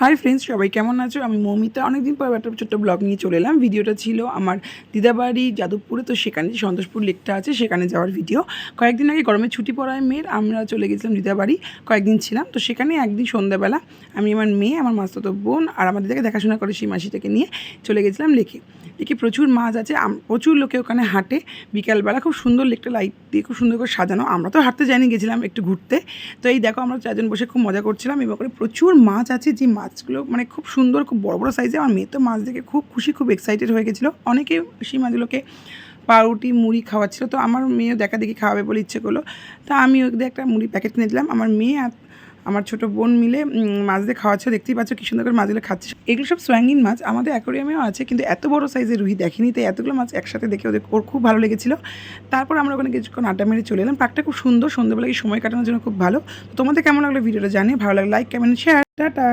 Hi friends, সবাই কেমন আছো? আমি মৌমিতা। অনেকদিন পর একটা ছোট্ট ব্লগ নিয়ে চলে এলাম। ভিডিওটা ছিল আমার দিদাবাড়ি যাদবপুরে, তো সেখানে যে সন্তোষপুর লেকটা আছে সেখানে যাওয়ার ভিডিও। কয়েকদিন আগে গরমের ছুটি পড়ায় মেয়ের আমরা চলে গেছিলাম দিদাবাড়ি, কয়েকদিন ছিলাম। তো সেখানে একদিন সন্ধ্যাবেলা আমি, আমার মেয়ে, আমার মাস্তুতো বোন আর আমাদের দিকে দেখাশোনা করে সেই মাসিটাকে নিয়ে চলে গেছিলাম লেকে। লেকে প্রচুর মাছ আছে, প্রচুর লোকে ওখানে হাঁটে। বিকালবেলা খুব সুন্দর লেকটা লাইট দিয়ে খুব সুন্দর করে সাজানো। আমরা তো হাঁটতে যাইনি, গেছিলাম একটু ঘুরতে। তো এই দেখো, আমরা চারজন বসে খুব মজা করছিলাম এবং করে প্রচুর মাছ আছে, যে মাছগুলো মানে খুব সুন্দর, খুব বড় বড় সাইজে। আমার মেয়ে তো মাছ দেখে খুব খুশি, খুব এক্সাইটেড হয়ে গেছিলো। অনেকে সেই মাছগুলোকে পাউরুটি মুড়ি খাওয়াচ্ছিল, তো আমার মেয়েও দেখা দেখি খাওয়াবে বলে ইচ্ছে করলো। তো আমি ওদের একটা মুড়ি প্যাকেট কিনে দিলাম। আমার মেয়ে আর আমার ছোটো বোন মিলে মাছ দিয়ে খাওয়াচ্ছে। দেখতেই পাচ্ছ কী সুন্দর করে মাছগুলো খাচ্ছে। এগুলো সব সোয়াঙ্গিন মাছ, আমাদের অ্যাকোরিয়ামেও আছে, কিন্তু এত বড় সাইজের রুহি দেখিনি। তাই এতগুলো মাছ একসাথে দেখে ওর খুব ভালো লেগেছিলো। তারপর আমরা ওখানে কিছুক্ষণ আড্ডা মেরে চলে এলাম। পার্কটা খুব সুন্দর, সন্ধ্যেবেলায় সময় কাটানোর জন্য খুব ভালো। তোমাদের কেমন লাগলো ভিডিওটা জানিয়ে, ভালো লাগলে লাইক, কমেন্ট, শেয়ার। টাটা।